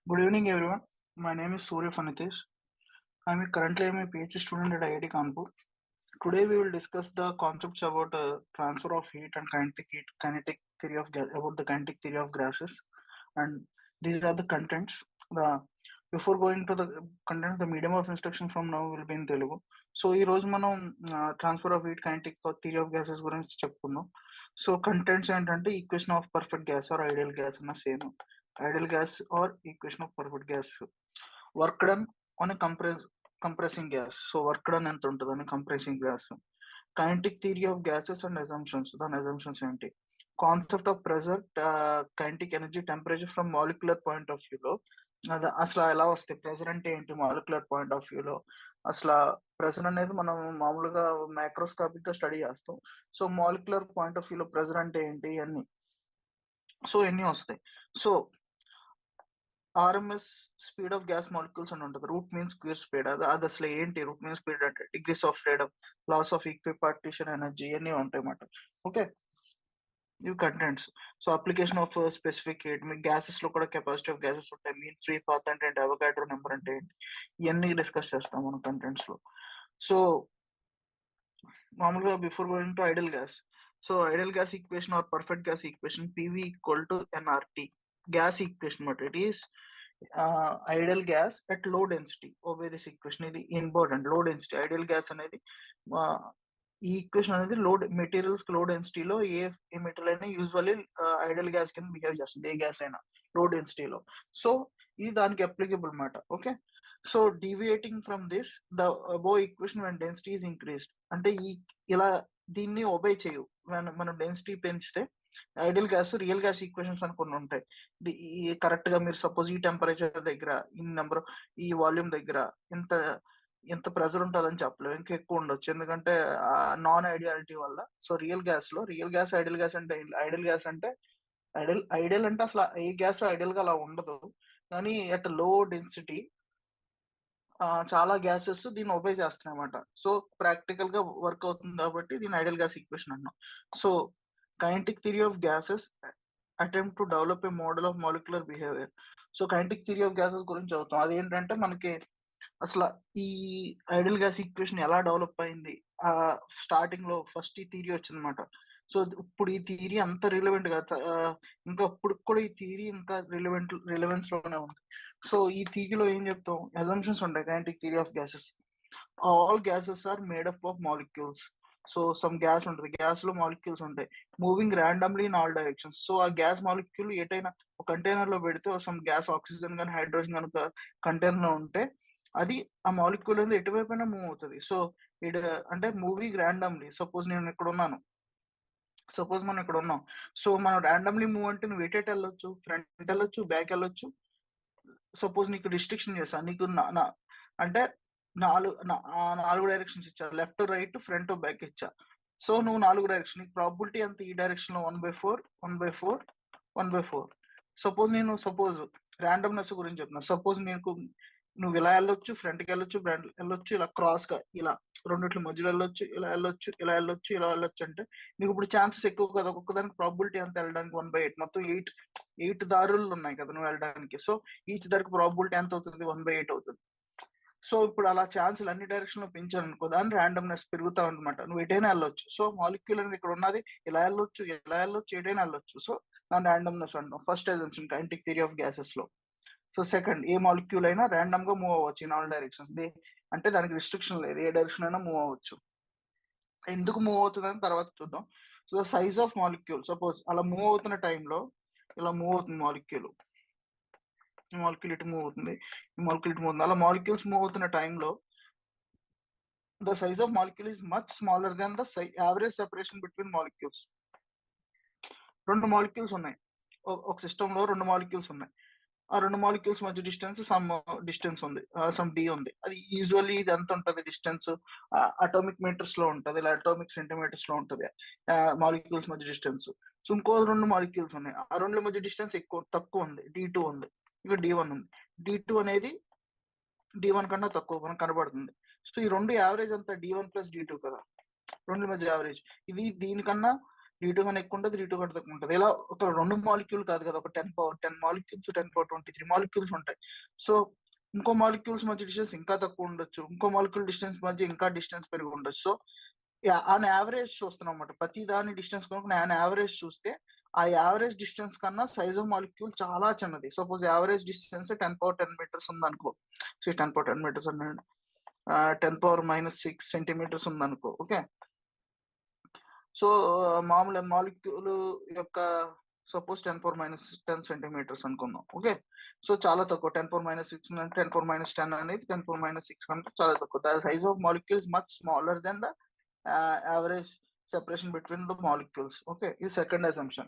Good evening, everyone. My name is Surya Phani Tej. Currently I'm a PhD student at IIT Kanpur. Today we will discuss the concepts about transfer of heat and kinetic theory of about the kinetic theory of gases, and these are the contents. The Before going to the content, the medium of instruction from now will be in Telugu. So ఈ రోజు మనం transfer of heat kinetic theory of gases గురించి చెప్పుకుందాం. So contents ఏంటంటే equation of perfect gas or ideal gas అన్న same ideal gas or equation of perfect gas work done on compressing gas. So work done ఎంత ఉంటుంది అని compressing gas. Kinetic theory of gases and assumptions. దాని assumptions ఏంటి? Concept of pressure, kinetic energy, temperature from molecular point of వ్యూలో అది అసలు ఎలా వస్తాయి? ప్రెజర్ అంటే ఏంటి మాలిక్యులర్ పాయింట్ ఆఫ్ వ్యూలో? అసలు ప్రెజర్ అనేది మనం మామూలుగా మైక్రోస్కోపిక్ గా స్టడీ చేస్తాం. సో మాలిక్యులర్ పాయింట్ ఆఫ్ వ్యూలో ప్రెజర్ అంటే ఏంటి అన్ని. సో ఎన్ని వస్తాయి. So RMS speed of gas molecules అని ఉంటుంది. Root mean square speed. అది అసలు ఏంటి? రూట్ మీన్ స్పీడ్ అంటే degrees of freedom, laws of equipartition energy ఇవన్నీ ఉంటాయి అన్నమాట. ఓకే, ఇవి contents. So application of specific heat, మీ గ్యాసెస్ లో కూడా కెపాసిటీ ఆఫ్ గ్యాసెస్ ఉంటాయి. మీన్ ఫ్రీ పాత్ అంటే ఏంటి? అవగాడ్రో నెంబర్ అంటే ఏంటి? ఇవన్నీ డిస్కస్ చేస్తాం మనం కంటెంట్స్ లో. సో మామూలుగా before going to ideal gas, so ideal gas equation or perfect gas equation PV equal to NRT gas equation but it is ideal gas at low density. Obey this equation. ఇది important. Low density ideal gas అనేది ఈ equation అనేది materials లో డెన్సిటీలో ఏ material అయినా usually ideal gas కింద behave చేస్తుంది, ఏ గ్యాస్ అయినా లో డెన్సిటీలో. సో ఇది దానికి అప్లికబుల్ అన్నమాట. Okay, so deviating from this the above equation when density is increased అంటే ఇలా దీన్ని ఒబే చేయు. మనం డెన్సిటీ పెంచితే ideal gas real gas equations అని కొన్ని ఉంటాయి. కరెక్ట్ గా మీరు సపోజ్ ఈ టెంపరేచర్ దగ్గర, ఈ నెంబర్, ఈ వాల్యూమ్ దగ్గర ఎంత ప్రెజర్ ఉంటుందని చెప్పలేము, ఇంకా ఎక్కువ ఉండొచ్చు ఎందుకంటే నాన్ ఐడియాలిటీ వల్ల. So real gas ideal gas అంటే ఐడియల్ అంటే అసలు ఏ గ్యాస్ ఐడియల్ గా అలా ఉండదు, కానీ అట్ లో డెన్సిటీ చాలా గ్యాసెస్ దీన్ని ఒబే చేస్తున్నాయి అన్నమాట. సో ప్రాక్టికల్ గా వర్క్ అవుతుంది కాబట్టి దీని ఐడియల్ గ్యాస్ ఈక్వేషన్ అన్నాం. So kinetic theory of gases attempt to develop a model of molecular behaviour. So kinetic theory of gases గురించి చదువుతాం. అదేంటంటే మనకి అసలు ఈ ఐడియల్ గ్యాస్ ఈక్వేషన్ ఎలా డెవలప్ అయింది, స్టార్టింగ్ లో ఫస్ట్ ఈ థియరీ వచ్చిందన్నమాట. సో ఇప్పుడు ఈ థియరీ అంత రిలవెంట్ గా ఇంకా ఇప్పుడు కూడా ఈ థియరీ ఇంకా రిలవెన్స్ లోనే ఉంది. సో ఈ థియరీలో ఏం చెప్తాం? అజంప్షన్స్ ఉంటాయి kinetic theory of gases. All gases are made up of molecules. So some gas ఉంటుంది, గ్యాస్ లో మాలిక్యూల్స్ ఉంటాయి moving randomly in all directions. So ఆ గ్యాస్ మాలిక్యూల్ ఎటైనా ఒక కంటైనర్ లో పెడితే సమ్ గ్యాస్ ఆక్సిజన్ కానీ హైడ్రోజన్ కనుక కంటైనర్ లో ఉంటే అది ఆ మాలిక్యూల్ అనేది ఎటువైపు అయినా మూవ్ అవుతుంది. సో ఇట్ అంటే మూవింగ్ ర్యాండమ్లీ. సపోజ్ మనం ఇక్కడ ఉన్నాం. సో మనం ర్యాండమ్లీ మూవ్ అంటే నువ్వు ఎటు వెళ్ళొచ్చు, ఫ్రంట్ వెళ్ళొచ్చు, బ్యాక్ వెళ్ళొచ్చు. సపోజ్ నీకు రిస్ట్రిక్షన్ చేస్తాను, నీకు అంటే నాలుగు డైరెక్షన్స్ ఇచ్చా, లెఫ్ట్, రైట్, ఫ్రంట్, బ్యాక్ ఇచ్చా. సో నువ్వు 4 డైరెక్షన్, నీకు ప్రాబిలిటీ అంత ఈ డైరెక్షన్ లో 1/4. సపోజ్ ర్యాండమ్నెస్ గురించి చెప్తున్నా. సపోజ్ నువ్వు ఇలా వెళ్ళొచ్చు, ఫ్రంట్కి వెళ్ళొచ్చు, వెళ్ళొచ్చు, ఇలా క్రాస్ గా ఇలా రెండిట్ల మధ్యలో వెళ్ళొచ్చు, ఇలా వెళ్ళొచ్చు అంటే నీకు ఇప్పుడు ఛాన్సెస్ ఎక్కువ కదా. ఒక్కొక్కదానికి ప్రాబిలిటీ అంత వెళ్ళడానికి 1/8. మొత్తం 8 దారులు ఉన్నాయి కదా నువ్వు వెళ్ళడానికి. సో ఈచ్ దానికి ప్రాబిలిటీ ఎంత అవుతుంది? 1/8 అవుతుంది. సో ఇప్పుడు అలా ఛాన్సులు అన్ని డైరెక్షన్ లో పెంచారనుకో, దాని ర్యాండమ్నెస్ పెరుగుతా అనమాట. నువ్వు ఎటైనా వెళ్ళొచ్చు. సో మాలిక్యూల్ అనేది ఇక్కడ ఉన్నది ఇలా వెళ్ళొచ్చు, ఎటైనా వెళ్ళొచ్చు. సో దాని ర్యాండమ్నెస్ అంటాం. First assumption kinetic theory of gases లో. సో సెకండ్, ఏ మాలిక్యూల్ అయినా ర్యాండమ్ గా మూవ్ అవ్వచ్చు ఇన్ ఆల్ డైరెక్షన్స్. అంటే దానికి రిస్ట్రిక్షన్ లేదు, ఏ డైరెక్షన్ అయినా మూవ్ అవ్వచ్చు. ఎందుకు మూవ్ అవుతుందని తర్వాత చూద్దాం. So size of molecule, suppose అలా మూవ్ అవుతున్న టైంలో ఇలా మూవ్ అవుతుంది మాలిక్యూల్ ఇటు మూవ్ అవుతుంది, అలా మాలిక్యూల్స్ మూవ్ అవుతున్న టైంలో the size of molecule is much smaller than the average separation between molecules. 2 molecules ఉన్నాయి ఒక సిస్టమ్ లో, 2 మాలిక్యూల్స్ ఉన్నాయి. ఆ 2 మాలిక్యూల్స్ మధ్య డిస్టెన్స్ ఉంది, సమ్ డి ఉంది. అది యూజువల్లీ ఇది ఎంత ఉంటుంది డిస్టెన్స్? అటామిక్ మీటర్స్ లో ఉంటుంది, ఇలా అటామిక్ సెంటీమీటర్స్ లో ఉంటుంది మాలిక్యూల్స్ మధ్య డిస్టెన్స్. సో ఇంకో 2 మాలిక్యూల్స్ ఉన్నాయి, ఆ 2 మధ్య డిస్టెన్స్ తక్కువ ఉంది, D2 ఉంది, ఇక D1 ఉంది. D2 అనేది D1 కన్నా తక్కువ మనకు కనబడుతుంది. సో ఈ 2 యావరేజ్ అంతా D1 + D2 కదా, 2 మధ్య యావరేజ్. ఇది దీనికన్నా D2 కన్నా ఎక్కువ ఉంటుంది, D2 కన్నా తక్కువ ఉంటుంది. ఇలా ఒక 2 మాలిక్యూల్ కాదు కదా, ఒక 10 మాలిక్యూల్స్ 10 23 మాలిక్యూల్స్ ఉంటాయి. సో ఇంకో మాలిక్యూల్స్ మధ్య డిస్టెన్స్ ఇంకా తక్కువ ఉండొచ్చు, ఇంకో మాలిక్యూల్ డిస్టెన్స్ మధ్య ఇంకా డిస్టెన్స్ పెరిగి ఉండొచ్చు. సో ఆన్ యావరేజ్ చూస్తున్నాం అనమాట. ప్రతి దాని డిస్టెన్స్ కనుక ఆన్ యావరేజ్ చూస్తే ఆ యావరేజ్ డిస్టెన్స్ కన్నా సైజ్ ఆఫ్ మాలిక్యూల్ చాలా చిన్నది. సపోజ్ యావరేజ్ డిస్టెన్స్ 10 మీటర్స్ ఉంది అనుకో. సో 10 మీటర్స్ అన్నాడు, 10⁻⁻6 సెంటీమీటర్స్ ఉంది అనుకో. ఓకే, సో మామూలు మాలిక్యూల్ యొక్క సపోజ్ 10⁻10 సెంటీమీటర్స్ అనుకుందాం. ఓకే, సో చాలా తక్కువ. 10⁻6 అంటే 10⁻10 అనేది 10⁻6 కంటే చాలా తక్కువ. The size of molecule is much smaller than the average separation between the molecules. Okay, is second assumption.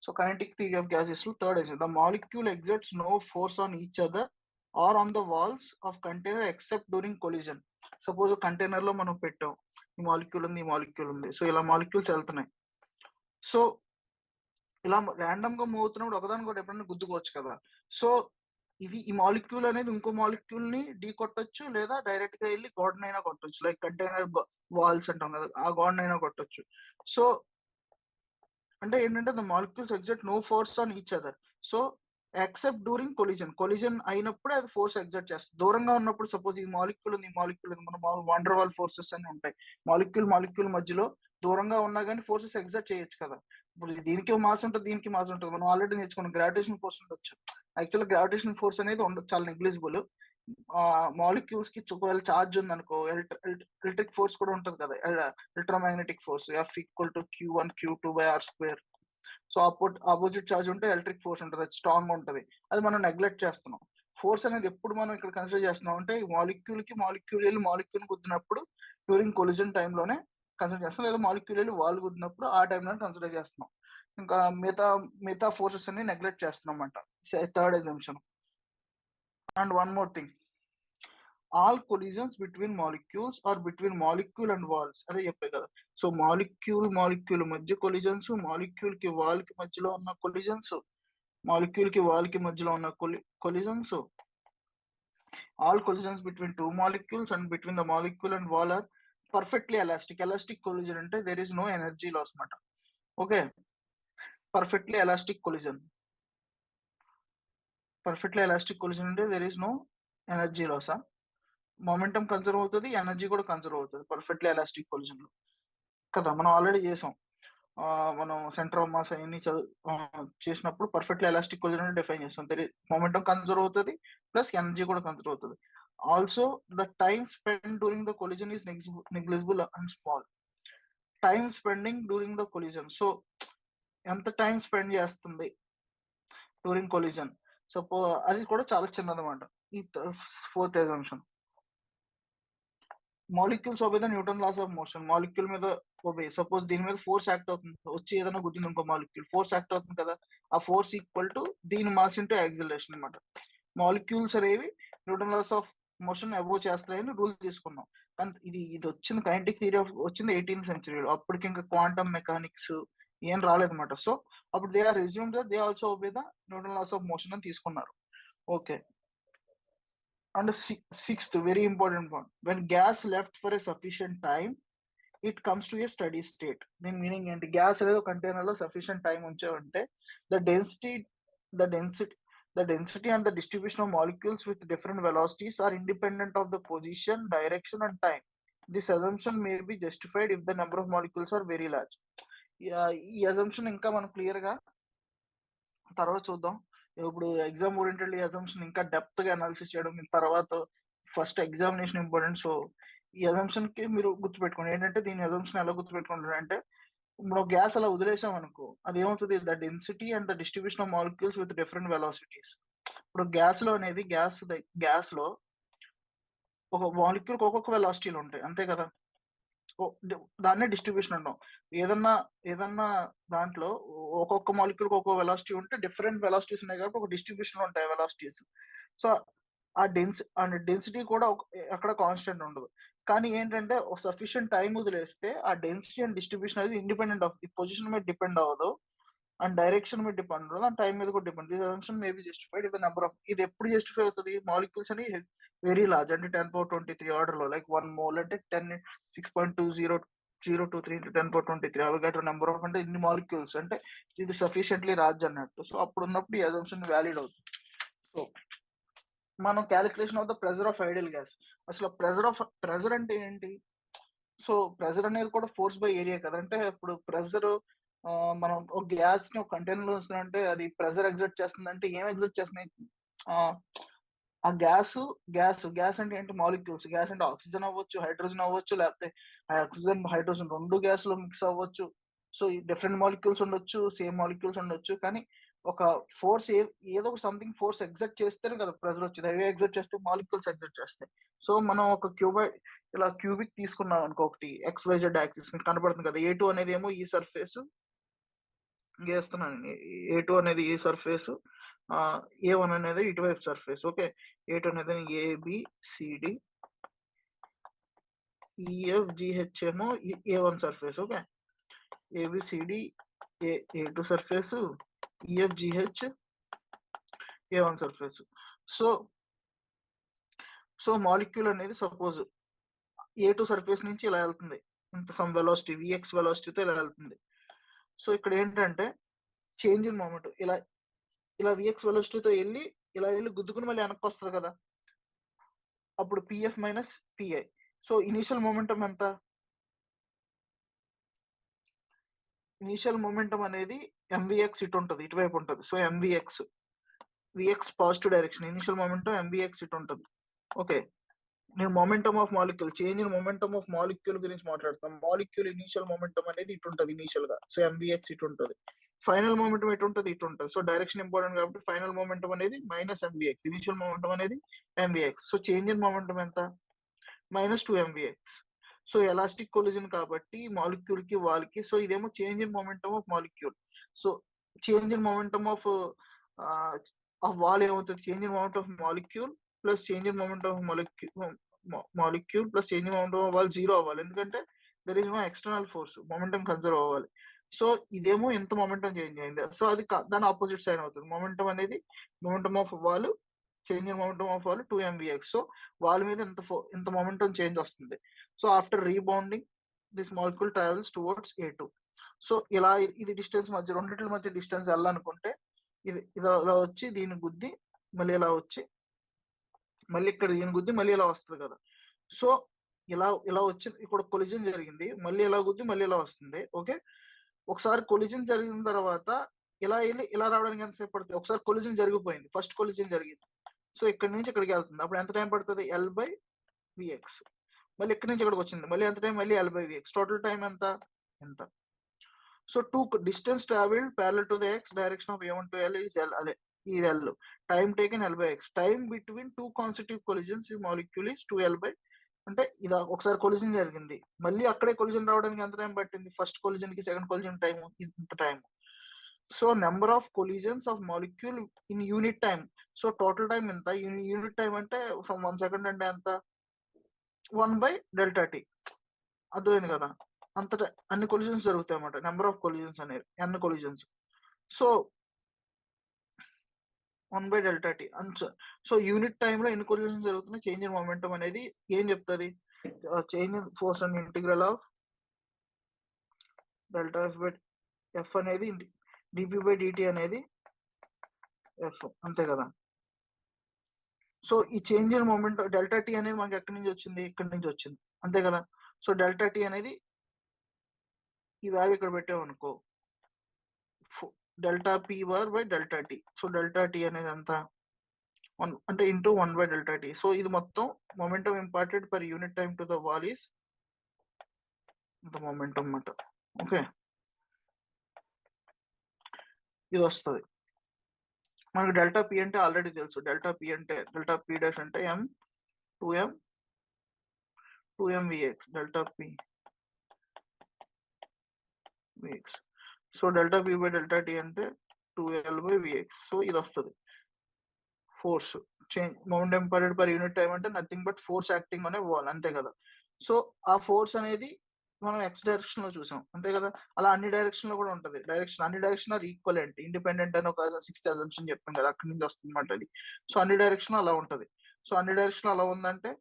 So kinetic theory of gas is third assumption. The molecule exerts no force on each other or on the walls of container except during collision. Suppose container లో మనం పెట్టాం, ఈ molecule ఉంది, ఈ molecule ఉంది. So ఇలా molecules వెళ్తున్నాయి. So ఇలా ర్యాండమ్ గా మూవ్ అవుతున్నప్పుడు ఒకదానికి కూడా ఎప్పుడైనా గుద్దుకోవచ్చు కదా. సో ఇది ఈ మాలిక్యూల్ అనేది ఇంకో మాలిక్యూల్ ని ఢీ కొట్టొచ్చు, లేదా డైరెక్ట్ గా వెళ్ళి గోడనైనా కొట్టొచ్చు. లైక్ కంటైనర్ వాల్స్ అంటాం కదా, ఆ గోడనైనా కొట్టొచ్చు. సో అంటే ఏంటంటే the molecules exert no force on each other. So except during collision అయినప్పుడే అది ఫోర్స్ ఎగ్జర్ట్ చేస్తుంది. దూరంగా ఉన్నప్పుడు సపోజ్ ఈ మాలిక్యూల్ ఉంది, ఈ మాలిక్యూల్ ఉంది, మన వండర్ వాల్ ఫోర్సెస్ అని ఉంటాయి. మాలిక్యూల్ మధ్యలో దూరంగా ఉన్నా కానీ ఫోర్సెస్ ఎగ్జర్ట్ చేయొచ్చు కదా. ఇప్పుడు దీనికి మాస్ ఉంటుంది, దీనికి మాస్ ఉంటుంది. మనం ఆల్రెడీ నేర్చుకున్నాం గ్రావిటేషన్ ఫోర్స్ ఉండొచ్చు. యాక్చువల్గా గ్రావిటేషన్ ఫోర్స్ అనేది చాలా నెగ్లిజిబుల్. మాలిక్యూల్స్ కి ఒకవేళ ఛార్జ్ ఉంది అనుకో, ఎలక్ట్రిక్ ఫోర్స్ కూడా ఉంటుంది కదా, electromagnetic force F=Q1 Q2/R². So opposite charge ఉంటే ఎలక్ట్రిక్ ఫోర్స్ ఉంటుంది, అది స్ట్రాంగ్ ఉంటుంది. అది మనం నెగ్లెక్ట్ చేస్తున్నాం. ఫోర్స్ అనేది ఎప్పుడు మనం ఇక్కడ కన్సిడర్ చేస్తున్నాం అంటే మాలిక్యూల్ గుద్దినప్పుడు డ్యూరింగ్ కొలిజన్ టైంలోనే కన్సిడర్ చేస్తాం, లేదా మాలిక్యూల్ వాల్ గుద్దినప్పుడు ఆ టైంలోనే కన్సిడర్ చేస్తున్నాం. ఇంకా మిగతా ఫోర్సెస్ అన్ని నెగ్లెక్ట్ చేస్తున్నాం అన్నమాట. Third assumption. And one more thing, all collisions between molecules or between molecule and walls అదే చెప్పే కదా. సో మాలిక్యూల్ మధ్య కొలిజన్స్, మాలిక్యూల్ కి వాల్ కి మధ్యలో ఉన్న కొలిజన్స్, మాలిక్యూల్ కి వాల్ కి మధ్యలో ఉన్న collisions, all collisions between two molecules and between the molecule and wall are perfectly elastic collision అంటే there is no energy loss మాట. ఓకే, పర్ఫెక్ట్లీ ఎలాస్టిక్ కొలిజన్ అంటే దేర్ ఇస్ నో ఎనర్జీ లాసా, momentum conserve అవుతుంది, energy కూడా conserve అవుతుంది perfectly elastic collision లో కదా. మనం ఆల్రెడీ చేసాం, మనం సెంటర్ ఆఫ్ మాస్ అన్ని చేసినప్పుడు పర్ఫెక్ట్లీ ఎలాస్టిక్ కొలిజన్ డిఫైన్ చేస్తాం. మొమెంటం కన్సర్వ్ అవుతుంది ప్లస్ ఎనర్జీ కూడా కన్సర్వ్ అవుతుంది. Also the time spend during the collision is negligible and small. Time spending during the collision, so ఎంత టైం స్పెండ్ చేస్తుంది during collision, అది కూడా చాలా చిన్నదన్నమాట. ఈ fourth assumption. Molecules obey the Newton laws of motion. Molecule మీద obey, suppose దీని మీద force act అవుతుంది, వచ్చి ఏదైనా గుద్దింది ఇంకో మాలిక్యూల్, ఫోర్స్ యాక్ట్ అవుతుంది కదా, ఆ ఫోర్స్ ఈక్వల్ టు దీని మాస్ ఇంటూ యాక్సిలరేషన్ అనమాట. మాలిక్యూల్స్ అనేవి Newton laws of motion above చేస్తాయని రూల్ తీసుకున్నాం. కానీ ఇది వచ్చింది కైనెటిక్ థియరీ వచ్చింది 18th సెంచరీలో. అప్పటికి ఇంకా క్వాంటమ్ మెకానిక్స్ ఏం రాలేదన్నమాట. సో అప్పుడు they are resume that they also obey the Newton laws of motion అని తీసుకున్నారు. Okay, and sixth very important one, when gas left for a sufficient time it comes to a steady state. Then meaning ఏంటి, gas అనేది container లో sufficient time ఉంటే the density and the distribution of molecules with different velocities are independent of the position, direction and time. This assumption may be justified if the number of molecules are very large. ఈ assumption ఇంకా మనం clear గా తర్వాత చూద్దాం. ఇప్పుడు exam oriented assumption ఇంకా depth గా analysis చేయడం తర్వాత ఫస్ట్ ఎగ్జామినేషన్ ఇంపార్టెంట్. సో ఈ అజంప్షన్ కి మీరు గుర్తుపెట్టుకోండి ఏంటంటే, దీని అజంప్షన్ ఎలా గుర్తుపెట్టుకుంటారు అంటే, ఇప్పుడు గ్యాస్ అలా వదిలేసాం అనుకో, అది ఏమవుతుంది, the density and the distribution of molecules with different velocities. ఇప్పుడు గ్యాస్ లో అనేది గ్యాస్ లో ఒక మాలిక్యూల్ ఒక్కొక్క వెలాసిటీలు ఉంటాయి అంతే కదా, దాన్నే డిస్ట్రిబ్యూషన్ అంటాం. ఏదన్నా దాంట్లో ఒక్కొక్క మాలిక్యూల్ ఒక్కొక్క వెలాసిటీ ఉంటే డిఫరెంట్ వెలాసిటీస్ ఉన్నాయి కాబట్టి ఒక డిస్ట్రిబ్యూషన్ ఉంటాయి వెలాసిటీస్. సో ఆ డెన్సిటీ కూడా అక్కడ కాన్స్టెంట్ ఉండదు. కానీ ఏంటంటే ఒక సఫిషియంట్ టైం వదిలేస్తే ఆ డెన్సిటీ అండ్ డిస్ట్రిబ్యూషన్ అనేది ఇండిపెండెంట్ ఆఫ్ ఈ పొజిషన్ మీద డిపెండ్ అవ్వదు, అండ్ డైరెక్షన్ మీద డిపెండ్ అవ్వదు, అండ్ టైం మీద కూడా depend. This assumption may be justified if the number of, ఇది ఎప్పుడు జస్టిఫై అవుతుంది, మాలిక్యూల్స్ అని వెరీ లార్జ్ అంటే 10⁻23 ఆర్డర్ లో, లైక్ 1 మోల్ అంటే 6.20 0 2 3 into 10 power 23 Avogadro number of అంటే ఇన్ని మాలిక్యూల్స్ అంటే ఇది సఫిషియెంట్లీ రాజ్ అన్నట్టు. సో అప్పుడు ఉన్నప్పుడు ఈ అజంప్షన్ వ్యాలిడ్ అవుతుంది. సో మనం calculation of the pressure of ideal gas. అసలు ప్రెజర్ అంటే ఏంటి? సో ప్రెజర్ అనేది కూడా ఫోర్స్ బై ఏరియా కదా. అంటే ఇప్పుడు ప్రెజర్ మనం ఒక గ్యాస్ ని ఒక కంటైనర్ లో ఉంచుకుంటే అది ప్రెజర్ ఎగ్జర్ట్ చేస్తుంది అంటే ఏం ఎగ్జర్ట్ చేస్తున్నాయి? ఆ గ్యాస్ అంటే ఏంటి? మాలిక్యూల్స్. గ్యాస్ అంటే ఆక్సిజన్ అవ్వచ్చు, హైడ్రోజన్ అవ్వచ్చు, లేకపోతే ఆక్సిజన్ హైడ్రోజన్ రెండు గ్యాస్ లో మిక్స్ అవ్వచ్చు. సో ఈ డిఫరెంట్ మాలిక్యూల్స్ ఉండొచ్చు, సేమ్ మాలిక్యూల్స్ ఉండొచ్చు. కానీ ఒక ఫోర్స్ ఏదో ఒక సంథింగ్ ఫోర్స్ ఎగ్జర్ట్ చేస్తేనే కదా ప్రెజర్ వచ్చేది. అవి ఎగ్జర్ట్ చేస్తే మాలిక్యూల్స్ ఎగ్జర్ట్ చేస్తాయి. సో మనం ఒక క్యూబిక్ తీసుకున్నాం అనుకో, ఒకటి XYZ యాక్సిస్ మీకు కనపడుతుంది కదా. A2 అనేది ఏమో ఈ సర్ఫేస్ గీస్తున్నాను. A2 అనేది ఈ సర్ఫేస్, A1 అనేది ఇటువైపు సర్ఫేస్. ఓకే, A2 అనేది ABCD, EFGH ఏమో A1 surface. Okay, ABCD A2 surface, EFGH A1 surface. So molecule అనేది సపోజ్ A2 సర్ఫేస్ నుంచి ఇలా వెళ్తుంది, ఇంత సమ్ వెలాసిటీ Vx వెలాసిటీతో ఇలా వెళ్తుంది. సో ఇక్కడ ఏంటంటే చేంజ్ ఇన్ మూమెంట్ ఇలా Vx వెలాసిటీతో వెళ్ళి గుద్దుకుని మళ్ళీ వెనక్కి వస్తుంది కదా. అప్పుడు PF minus PI. So initial momentum ఎంత? ఇనీషియల్ మొమెంటం అనేది MVX ఇటు ఉంటుంది, ఇటువైపు ఉంటుంది. So VX positive direction, initial momentum MVX ఇటు ఉంటుంది. ఓకే, నేను momentum of molecule, change in momentum of molecule గురించి మాట్లాడతాం. మాలిక్యూల్ ఇనీషియల్ మొమెంటం అనేది ఇటు ఉంటుంది ఇనీషియల్ గా. సో MVX ఇటు ఉంటుంది. ఫైనల్ మొమెంటం ఎటు ఉంటుంది? ఇటు ఉంటుంది. సో డైరెక్షన్ ఇంపార్టెంట్ కాబట్టి ఫైనల్ మొమెంటం అనేది మైనస్ MVX, ఇనీషియల్ మొమెంటం అనేది MVX. So change in momentum ఎంత? -2mvx. సో ఎలాస్టిక్ కొలిజన్ కాబట్టి మాలిక్యూల్ కి వాళ్ళకి. సో ఇదేమో change in momentum of molecule. So change in momentum of wall ఏమవుతుంది? Change in momentum of molecule plus change in momentum of molecule plus change in momentum of wall 0 అవ్వాలి. ఎందుకంటే there is no external force, momentum conserve అవ్వాలి. So ఇదేమో ఎంత momentum change అయింది. So అది దాని opposite side అవుతుంది. మొమెంటం అనేది momentum of wall, change in momentum of wall 2mvx. So wall మీద ఎంత మొమెంటం చేంజ్ వస్తుంది. So after rebounding this molecule travels towards A2. So ఇలా ఇది డిస్టెన్స్ మధ్య, రెండింటి మధ్య డిస్టెన్స్ వెళ్ళాలనుకుంటే ఇది ఇలా వచ్చి దీని గుద్ది మళ్ళీ ఇలా వచ్చి మళ్ళీ ఇక్కడ దీని గుద్ది మళ్ళీ ఇలా వస్తుంది కదా. సో ఇలా వచ్చి ఇక్కడ కొలిజన్ జరిగింది, మళ్ళీ ఇలా గుద్ది మళ్ళీ ఇలా వస్తుంది. ఓకే, ఒకసారి కొలిజన్ జరిగిన తర్వాత ఇలా వెళ్ళి ఇలా రావడానికి ఎంతసేపు పడుతుంది? ఒకసారి కొలిజన్ జరిగిపోయింది, ఫస్ట్ కొలిజన్ జరిగింది. సో ఇక్కడ నుంచి ఇక్కడికి వెళ్తుంది, అప్పుడు ఎంత టైం పడుతుంది? L/Vx. మళ్ళీ ఇక్కడి నుంచి ఇక్కడికి వచ్చింది, మళ్ళీ ఎంత టైం? మళ్ళీ L/Vx. టోటల్ టైం ఎంత? So distance travelled parallel to the x direction of A1 to L is L. అదే ఈ L. Time taken L/x. Time between 2 consecutive collisions ఈ మాలిక్యూల్ ఇస్ 2L. అంటే ఇలా ఒకసారి కొలిజన్ జరిగింది, మళ్ళీ అక్కడే కొలిజన్ రావడానికి ఎంత టైం పట్టింది? ఫస్ట్ కొలిజన్ కి సెకండ్ కొలిజన్ టైం ఇంత time. So number of collisions of molecule in unit time. So total time ఎంత? యూనిట్ టైం అంటే ఫ్రమ్ 1 సెకండ్ అంటే ఎంత? 1/Δt. అర్థమైంది కదా. అంతటా అన్ని కొలిజన్స్ జరుగుతాయి అన్నమాట. నెంబర్ ఆఫ్ కొలిజన్స్ అనేది n collisions. So 1/Δt. So unit టైంలో ఎన్ని కొలిజన్స్ జరుగుతున్నాయి? చేంజ్ ఇన్ మొమెంటం అనేది ఏం చెప్తుంది? Change in force and integral of Δf అనేది dp/dt అనేది F, అంతే కదా. సో ఈ చేంజ్ ఇన్ మొమెంట్ Δt అనేది మనకి ఎక్కడి నుంచి వచ్చింది? ఇక్కడి నుంచి వచ్చింది, అంతే కదా. సో Δt అనేది ఈ వాల్యూ ఇక్కడ పెట్టామనుకో, Δp/Δt. సో Δt అనేది ఎంత? 1 అంటే ఇంటూ 1/Δt. సో ఇది మొత్తం momentum imparted per unit time to the wall is ఇంత మొమెంటం అన్నమాట. ఓకే, ఇది వస్తుంది మనకు. Δp అంటే ఆల్రెడీ తెలుసు. Δp డాష్ అంటే m2mvx. Δp/Vx. సో Δp/Δt అంటే 2L/Vx. సో ఇది వస్తుంది force change momentum imparted per unit time అంటే నథింగ్ బట్ ఫోర్స్ యాక్టింగ్ అనే వాల్, అంతే కదా. సో ఆ ఫోర్స్ అనేది మనం x డైరెక్షన్ లో చూసాం, అంతే కదా. అలా అన్ని డైరెక్షన్ లో కూడా ఉంటుంది. అన్ని డైరెక్షన్ ఆర్ ఈక్వలెంట్, ఇండిపెండెంట్ అని ఒక 6th అజంప్షన్ చెప్తాం కదా, అక్కడి నుంచి వస్తుంది అన్నమాట అది. సో అన్ని డైరెక్షన్ అలా ఉంటది. సో అన్ని డైరెక్షన్ అలా ఉందంటే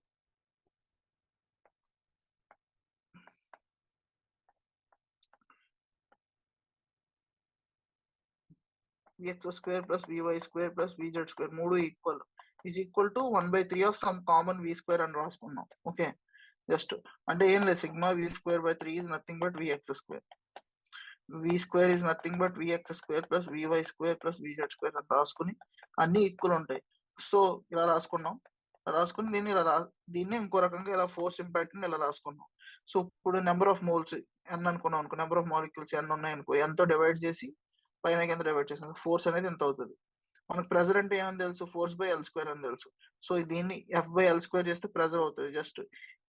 vx square plus vy square plus vz square మూడు equal is equal to 1/3 of some common v square అని రాసుకున్నాం. ఓకే, జస్ట్ అంటే ఏం లేదు, sigma v square by 3 is nothing but vx square. v square is nothing but vx square plus vy square plus vz square అని రాసుకుని అన్ని equal ఉంటాయి. So ఇలా రాసుకున్నాం. రాసుకుని దీన్ని ఇంకో రకంగా ఇలా ఫోర్స్ ఇంపాక్ట్ ఇలా రాసుకున్నాం. సో ఇప్పుడు నెంబర్ ఆఫ్ మోల్స్ ఎన్ అనుకున్నాం అనుకో, నెంబర్ ఆఫ్ మాలిక్యూల్స్ ఎన్ ఉన్నాయి అనుకో, ఎంతో డివైడ్ చేసి పైన కింద డివైడ్ చేసాం, ఫోర్స్ అనేది ఎంత అవుతుంది. మనకు ప్రెజర్ అంటే ఏమని తెలుసు, ఫోర్స్ బై ఎల్ స్క్వేర్ అని తెలుసు. సో దీన్ని ఎఫ్ బై ఎల్ స్క్వేర్ చేస్తే ప్రెజర్ అవుతుంది. జస్ట్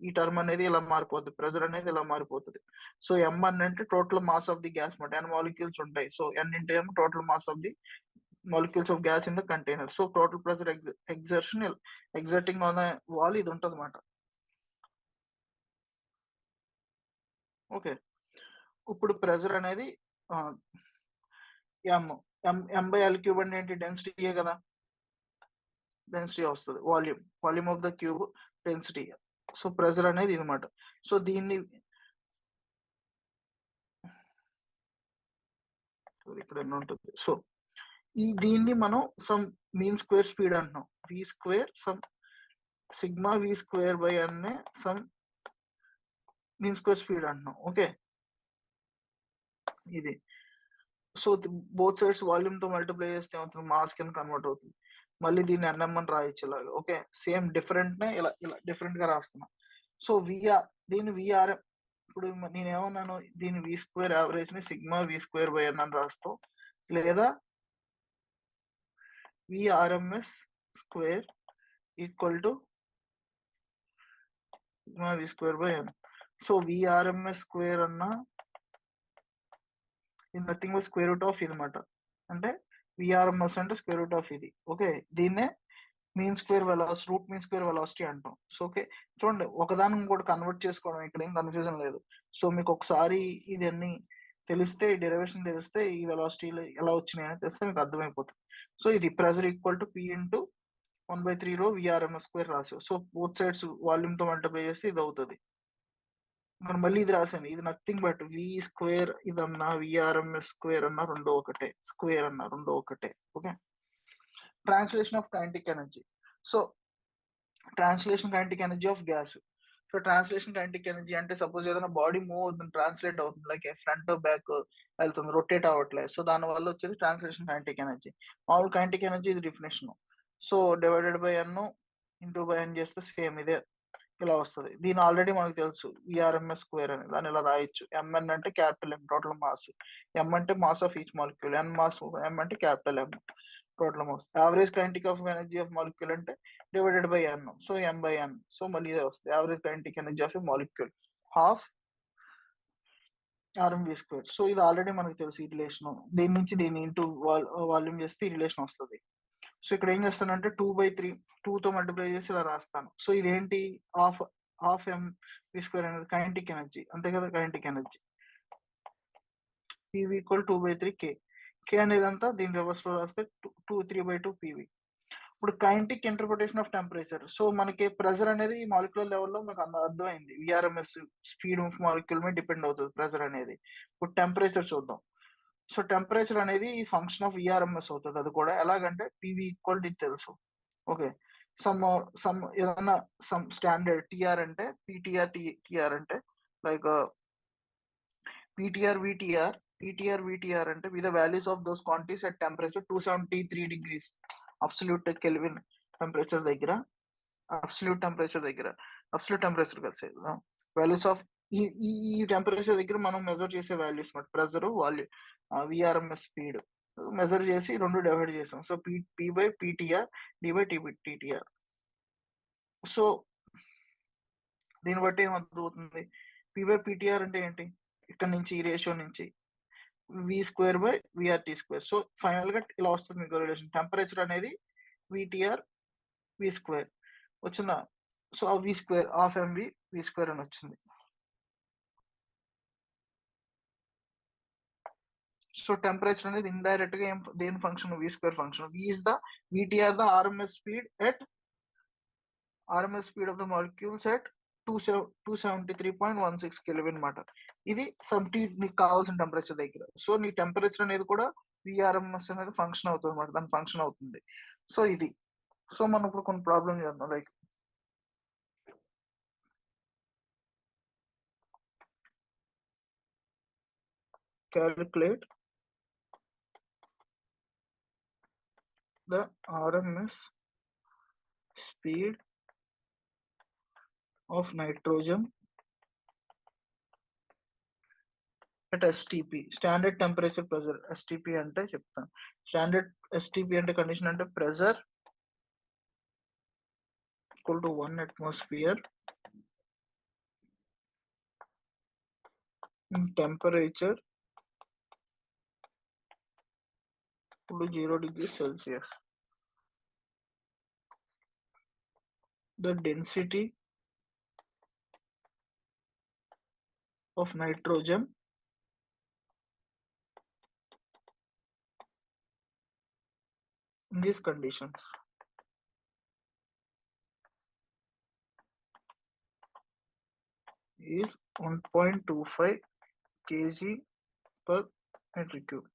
ఈ టర్మ్ అనేది ఇలా మారిపోతుంది, ప్రెజర్ అనేది ఇలా మారిపోతుంది. సో ఎం అన్ అంటే total mass of the gas మాట, ఎన్ మాలిక్యూల్స్ ఉంటాయి. So n into m total mass of the molecules of gas in the container. So total pressure exertion exerting on the wall ఇది ఉంటుంది అన్నమాట. Okay, ఇప్పుడు pressure అనేది M by L cube అంటే ఏంటి, డెన్సిటీయే కదా, డెన్సిటీ వస్తుంది, volume of the cube density. So pressure అనేది ఇది అన్నమాట. సో దీన్ని ఇక్కడ ఎన్ని ఉంటుంది. సో దీన్ని మనం సమ్ మీన్ స్క్వేర్ స్పీడ్ అంటున్నాం. V square sum sigma V square by అనే సమ్ మీన్ స్క్వేర్ స్పీడ్ అంటున్నాం. ఓకే, ఇది. సో బోత్ సైడ్స్ వాల్యూమ్ తో మల్టిప్లై చేస్తే ఏమవుతుంది, మాస్ కింద కన్వర్ట్ అవుతుంది. మళ్ళీ దీన్ని ఎన్ఎం అని రాయొచ్చు ఇలాగా. ఓకే, సేమ్ డిఫరెంట్ నే ఇలా డిఫరెంట్ గా రాస్తున్నా. సో దీన్ని విఆర్ఎం, ఇప్పుడు నేను ఏమన్నాను, దీని వి స్క్వేర్ యావరేజ్ ని సిగ్మా వి స్క్వేర్ బై ఎన్ అని రాస్తాం, లేదా VRMS square equal to sigma v square by n. So VRMS square అన్నా ఇది nothing but square root of ఇది అనమాట. అంటే VRMS అంటే స్క్వేర్ రూట్ ఆఫ్ ఇది. ఓకే, దీన్నే mean square velocity, route mean square velocity అంటాం. సో ఓకే, చూడండి ఒకదాని ఇంకోటి కన్వర్ట్ చేసుకోవడం, ఇక్కడ ఏం కన్ఫ్యూజన్ లేదు. సో మీకు ఒకసారి ఇది అన్ని తెలిస్తే, డెరివేషన్ తెలిస్తే, ఈ వెలాసిటీలు ఎలా వచ్చినాయి అని తెలిస్తే మీకు అర్థమైపోతుంది. సో ఇది pressure equal to P into 1/3 rho V RMS square రాసావు. సో బోత్ సైడ్స్ వాల్యూమ్ తో మల్టిప్లై చేస్తే ఇది అవుతుంది. మనం మళ్ళీ ఇది రాసాను, ఇది నథింగ్ బట్ వి స్క్వేర్ ఇదన్నా విఆర్ఎంఎస్ స్క్వేర్ అన్నా రెండో ఒకటే, స్క్వేర్ అన్నా రెండో ఒకటే. Okay, translation of kinetic energy. So translation kinetic energy of gas. So translation kinetic energy అంటే సపోజ్ ఏదైనా బాడీ మూవ్ అవుతుంది, ట్రాన్స్లేట్ అవుతుంది, లైక్ ఫ్రంట్ బ్యాక్ వెళ్తుంది, రొటేట్ అవ్వట్లేదు. సో దాని వల్ల వచ్చేది ట్రాన్స్లేషన్ కైనెటిక్ ఎనర్జీ. మామూలు కైనెటిక్ ఎనర్జీ ఇది definition. So divided by N into by N చేస్తే సేమ్ ఇదే ఇలా వస్తుంది. దీని ఆల్రెడీ మనకు తెలుసు విఆర్ఎంఎస్ స్క్వేర్ అని, దాన్ని ఇలా రాయొచ్చు. ఎంఎన్ అంటే capital M total mass, M అంటే mass of each molecule, N mass, M అంటే capital M total mass. Average kinetic of energy of molecule అంటే divided by N, so M by N. So మళ్ళీ ఇదే వస్తుంది, average kinetic energy of molecule half R M V square. So ఇది already మనకు తెలుసు ఈ relation. దీని నుంచి దీన్ని ఇంటూ వాల్యూమ్ చేస్తే ఈ రిలేషన్ వస్తుంది. సో ఇక్కడ ఏం చేస్తానంటే 2/3 2 తో మల్టిప్లై చేసి ఇలా రాస్తాను. సో ఇదేంటి, హాఫ్ ఎం వి స్క్వేర్ అనేది కైనెటిక్ ఎనర్జీ, అంతే కదా, కైనెటిక్ ఎనర్జీ. పివి ఈక్వల్ 2/3 కే. కే అనేది అంతా దీని రివర్స్ లో రాస్తే 3/2 పివి. ఇప్పుడు kinetic interpretation of temperature. So మనకి ప్రెజర్ అనేది మాలిక్యులర్ లెవెల్లో మనకు అర్థమైంది, విఆర్ఎంఎస్ స్పీడ్ ఆఫ్ మాలిక్యూల్ మీద డిపెండ్ అవుతుంది ప్రెజర్ అనేది. ఇప్పుడు టెంపరేచర్ చూద్దాం. సో టెంపరేచర్ అనేది ఫంక్షన్ ఆఫ్ విఆర్ఎంఎస్ అవుతుంది. అది కూడా ఎలాగంటే పివి ఈక్వల్ ది తెలుసు. ఓకే, సమ్ ఏదన్నా సమ్ స్టాండర్డ్ టిఆర్ అంటే పిటిఆర్ టిఆర్ అంటే లైక్ పిటిఆర్ అంటే with the values of those quantities at temperature 273 degrees absolute Kelvin temperature దగ్గర, అబ్సల్యూట్ టెంపరేచర్ కలిసి వాల్యూస్ ఆఫ్ ఈ టెంపరేచర్ దగ్గర మనం మెజర్ చేసే వాల్యూస్ మాట, pressure, volume, V RMS speed measure చేసి రెండు డివైడ్ చేసాం. So P by P T R, D by T T R. సో దీన్ని బట్టి ఏమర్థమవుతుంది, పి బై పిటిఆర్ అంటే ఏంటి, ఇక్కడ నుంచి ఈ రేషియో నుంచి V square by V R T square. So final గా ఇలా వస్తుంది మీకు రిలేషన్, టెంపరేచర్ అనేది విటిఆర్ వి స్క్వేర్ వచ్చిందా. సో ఆ v square half m v v square అని వచ్చింది. సో టెంపరేచర్ అనేది ఇండైరెక్ట్ గా దేని function, v square function. V is the VTR the RMS speed of the molecules at 273.16 Kelvin మాట. ఇది సమ్ టీ నీకు కావాల్సిన టెంపరేచర్ దగ్గర. సో నీ టెంపరేచర్ అనేది కూడా విఆర్ఎంఎస్ అనేది ఫంక్షన్ అవుతుంది అనమాట, దాని ఫంక్షన్ అవుతుంది. సో ఇది, సో మనం ఇప్పుడు కొన్ని ప్రాబ్లమ్ చేద్దాం. Like calculate the RMS speed of nitrogen at STP, standard temperature pressure. STP అంటే చెప్తాను. స్టాండర్డ్ STP అంటే కండిషన్ అంటే pressure equal to 1 atmosphere in temperature equal to 0 degrees Celsius. The density of nitrogen in these conditions is 1.25 kg per meter cube.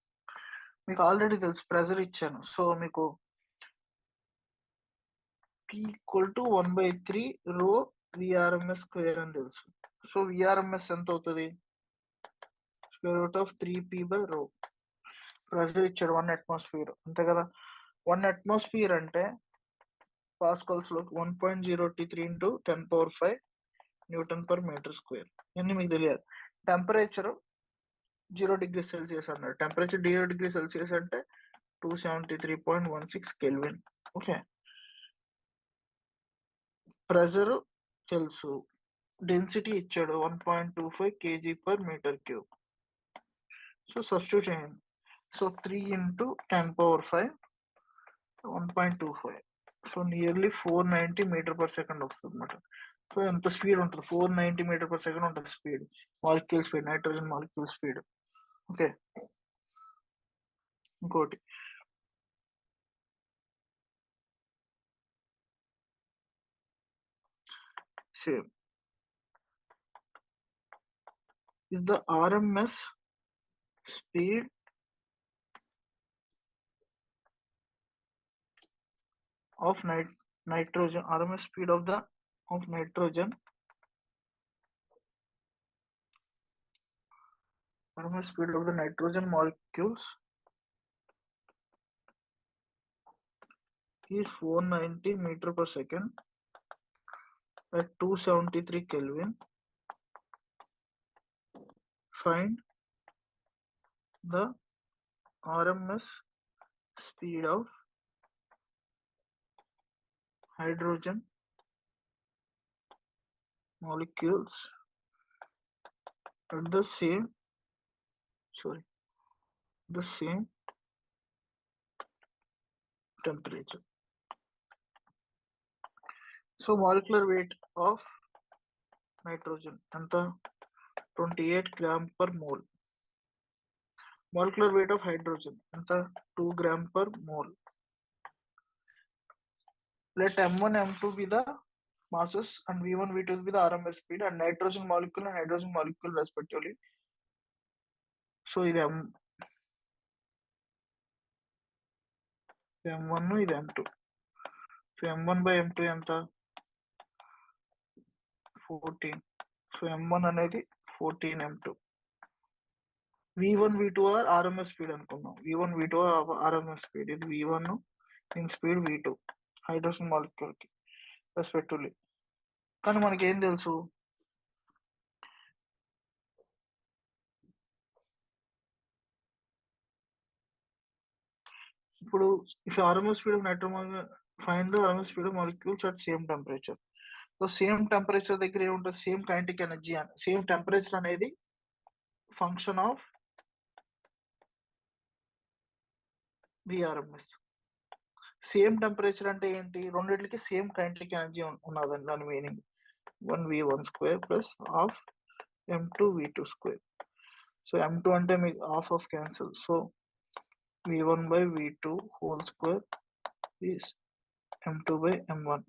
మీకు already తెలుసు pressure ఇచ్చాను. So మీకు P equal to 1/3 rho VRMS square అని తెలుసు. So VRMS ఎంత అవుతుంది? Square root of 3P by rho. Pressure ఇచ్చాడు 1 atmosphere, అంతే కదా. 1 atmosphere అంటే పాస్కల్స్ లో 1.023 into 10⁵ newton per meter square. ఇవన్నీ మీకు తెలియాలి. టెంపరేచర్ 0 డిగ్రీ సెల్సియస్ అన్నాడు. టెంపరేచర్ 0 డిగ్రీ సెల్సియస్ అంటే 273.16 కెల్విన్. ఓకే, ప్రెజర్ తెలుసు, డెన్సిటీ ఇచ్చాడు 1.25 kg per meter cube. So substitute చేయండి. So 3 into 10⁵ 1.25, so nearly 490 metre per second వస్తుంది అనమాట. సో ఎంత స్పీడ్ ఉంటుంది? 490 మీటర్ పర్ సెకండ్ ఉంటుంది speed, molecule speed, nitrogen molecule speed. Okay, ఇంకోటి same. is the RMS speed of nitrogen, RMS speed of nitrogen, RMS speed of the nitrogen molecules is 490 meter per second at 273 Kelvin. Find the RMS speed of hydrogen molecules at the same temperature. So molecular weight of nitrogen anta 28 gram per mole. Molecular weight of hydrogen anta 2 gram per mole. Let M1 M2 be the masses and V1 V2 be the RMS speed and nitrogen molecule and hydrogen molecule respectively. So ఇది M1 ఇది M2. So M1 by M2 ఎంత? 14. So M1 అనేది 14 M2. V1 V2 are RMS speed అనుకుందాం. V1 V2 RMS speed, ఇది V1 దీని speed V2 hydrogen molecule కి respectively. కానీ మనకి ఏం తెలుసు? ఇప్పుడు if RMS speed of nitrogen, find the RMS speed of molecules at same temperature. So same temperature దగ్గర ఏముంటుంది? సేమ్ కైనెటిక్ ఎనర్జీ అని. సేమ్ టెంపరేచర్ అనేది function of VRMS. Same temperature అంటే ఏంటి? రెండిట్లకి సేమ్ కైనెటిక్ ఎనర్జీ ఉన్నదని దాని meaning. 1v1 square plus half m2 v2 square. So m2 అంటే మీకు half of cancel. So v1 by v2 whole square is m2 by m1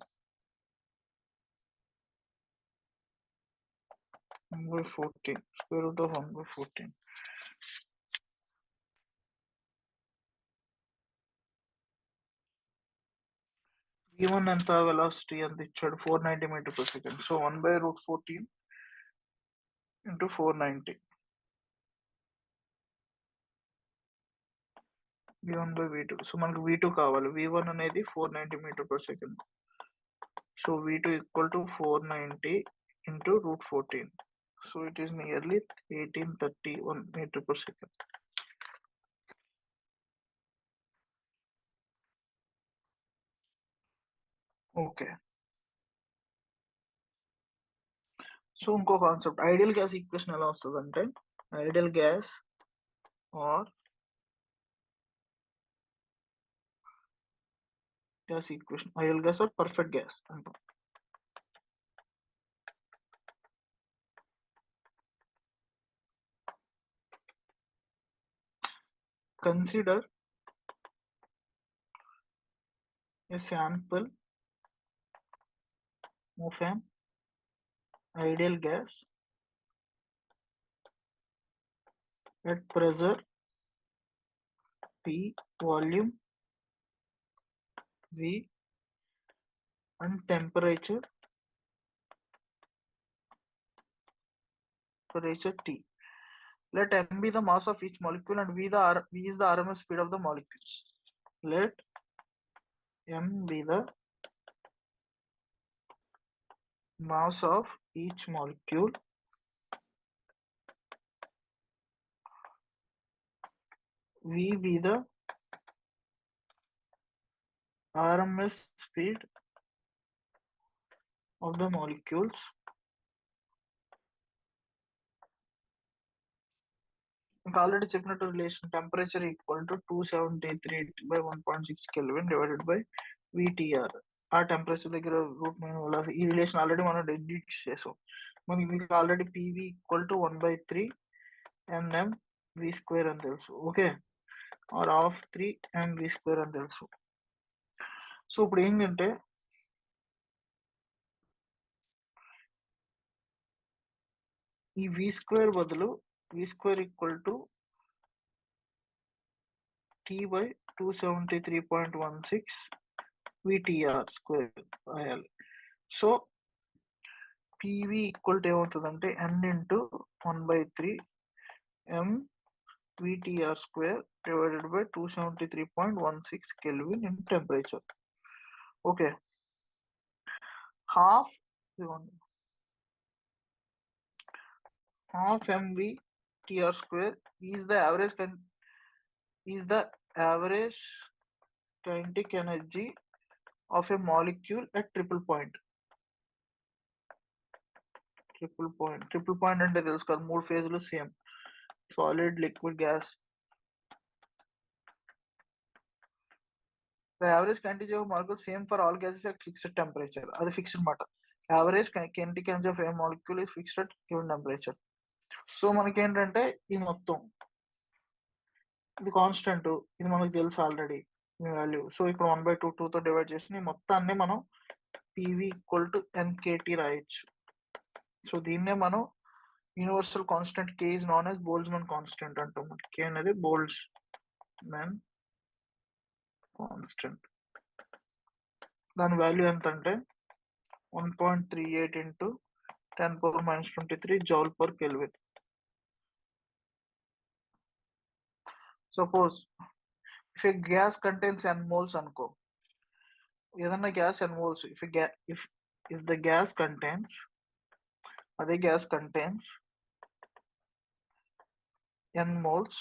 1 by 14 square root of 1 by 14. V1 ఎంత velocity ఎంత ఇచ్చాడు 490 metre per second. So 1/√14 into 490 V1/V2. So మనకు V2 కావాలి. V1 అనేది 490 metre per second. So V2 equal to 490 into √14. So it is nearly 1831 meter per second. Okay. So ఇంకో concept ideal gas equation ఎలా వస్తుంది అంటే ideal gas or gas equation ideal gas or perfect gas అంటాం. Consider a sample of an ideal gas at pressure P, volume V, and temperature T. Let m be the mass of each molecule and v is the RMS speed of the molecules. Let m be the mass of each molecule v be the RMS speed of the molecules already చెప్పినట్టు relation temperature equal to 273/1.6 Kelvin divided by VTR. ఆ temperature దగ్గర root mean ఈ relation already మనం డెడిట్ చేసాం. మనకి మీకు already PV equal to 1/3 nm v square అని తెలుసు. Okay, R of 3 mv square అని తెలుసు. సో ఇప్పుడు ఏంటంటే ఈ v square బదులు v square equal to T/273.16 VTR square రాయాలి. సో PV equal to ఏమవుతుందంటే n into 1/3 m VTR square divided by 273.16 Kelvin in temperature. Okay, half mv TR square is the average kinetic energy of a molecule at triple point. Triple point అంటే తెలుసు కదా, 3 ఫేజ్లు same solid liquid gas. The average kinetic energy of molecule same for all gases at fixed temperature. అది fixed మాట. Average kinetic energy of a molecule is fixed at given temperature. So మనకి ఏంటంటే ఈ మొత్తం ఇది కాన్స్టెంట్, ఇది మనకు తెలుసు ఆల్రెడీ వాల్యూ. సో ఇక్కడ 1/2 తో డివైడ్ చేసి మొత్తాన్ని మనం PV equal to NKT రాయొచ్చు. సో దీన్నే మనం universal constant K is known as Boltzmann constant అంటాం. K అనేది బోల్ట్జ్మాన్ కాన్స్టెంట్. దాని వాల్యూ ఎంత అంటే 1.38 into 10⁻⁻23 joule per Kelvin. Suppose if a gas contains n moles అనుకో, ఏదన్నా gas n moles, if the gas contains n moles,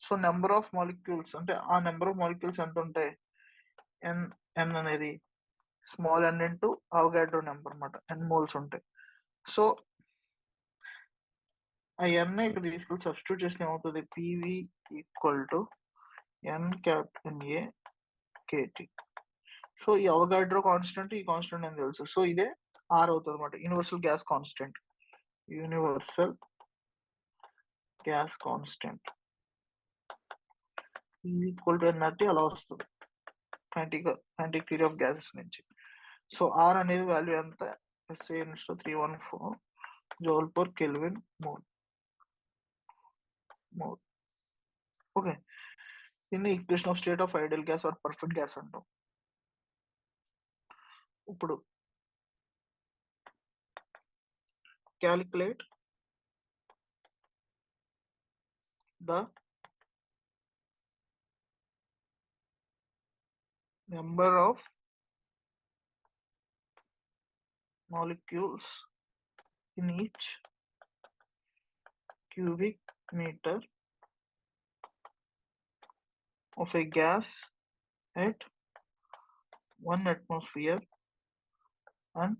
so number of molecules అంటే ఆ number of molecules ఎంత ఉంటాయి, n అనేది small n into Avogadro number అన్నమాట, n moles ఉంటాయి. So ఆ n ఇక్కడ తీసుకెళ్ళి సబ్స్టిట్యూట్ చేస్తే ఏమవుతుంది, PV equal to NAKT. So ఈ అవగాడ్రో కాన్స్టెంట్ ఈ కాన్స్టెంట్ అని తెలుసు. సో ఇదే R అవుతుంది అనమాట, universal gas constant. PV equal to NRT అలా వస్తుంది కైనెటిక్ థియరీ ఆఫ్ గ్యాసెస్ నుంచి. సో R అనేది వాల్యూ ఎంత, SI 314 joule per Kelvin mole. Okay, దీన్ని equation of state of ideal gas or perfect gas అంటాం. ఇప్పుడు calculate the number of molecules in each cubic meter of a gas at 1 atmosphere and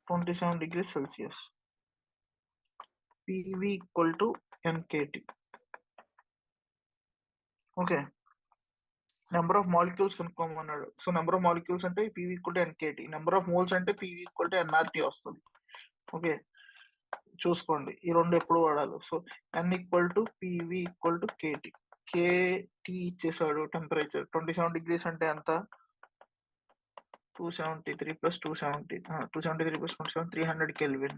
27 degrees Celsius. PV equal to NKT. Okay. Number of molecules కనుక్కోమన్నాడు. So number of molecules అంటే PV equal to NKT. Number of moles అంటే PV equal to NRT వస్తుంది. Okay, చూసుకోండి ఈ రెండు ఎప్పుడు వాడాలి. So N equal to PV equal to KT. KT ఇచ్చేసాడు టెంపరేచర్ 27 degrees అంటే ఎంత 273 plus 270 273 plus 27 300 Kelvin.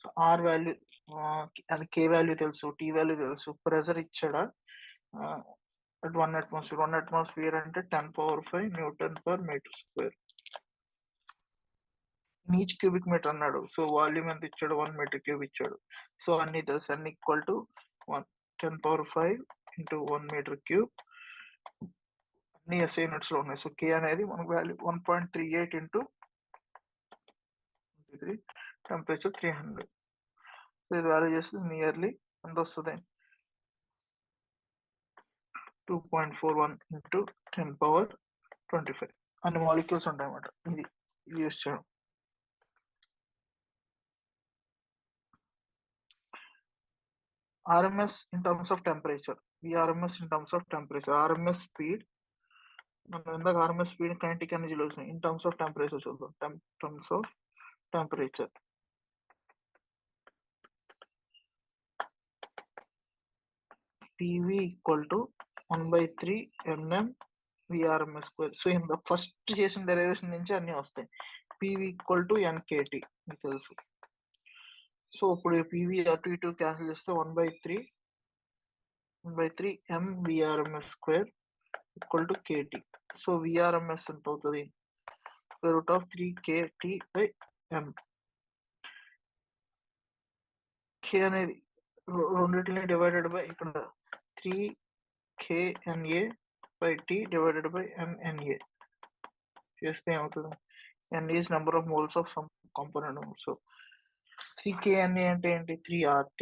So R value అది K వాల్యూ తెలుసు, T వాల్యూ తెలుసు, ప్రెజర్ ఇచ్చాడా at 1 atmosphere. 1 atmosphere అంటే 10 power 5 Newton per meter square. Each cubic metre అన్నాడు. So volume ఎంత ఇచ్చాడు 1 మీటర్ క్యూబ్ ఇచ్చాడు. సో అన్ని తెలుసు, అన్ని equal to 10 power 5 into 1 metre cube, అన్ని ఎస్ఐ యూనిట్స్ లో ఉన్నాయి. సో కే అనేది మనకు వాల్యూ 1.38 into టెంపరేచర్ 300. సో ఇది వాల్యూ చేస్తే నియర్లీ ఎంత వస్తుంది 2.41 into 10 power 25 అన్ని మాలిక్యూల్స్ ఉంటాయి అన్నమాట. ఇది యూస్ చేయడం. RMS in terms of temperature. VRMS in terms of temperature. RMS speed. మనం ఇందాక RMS speed kinetic energy లో in terms of temperature చూద్దాం. Terms of temperature. PV equal to 1/3 mm VRMS square. So ఇంత first చేసిన derivation నుంచి అన్ని వస్తాయి. PV equal to NKT మీకు తెలుసు. సో ఇప్పుడు PV అటు ఇటు క్యాన్సిల్ చేస్తే 1/3 m VRMS square equal to KT. So VRMS ఎంత అవుతుంది square root of 3KT by m. K అనేది రెండింటిని డివైడెడ్ బై ఇక్కడ 3KNA by T divided by MNA చేస్తే ఏమవుతుంది N is number of moles of some component. So 3KNA అంటే ఏంటి 3RT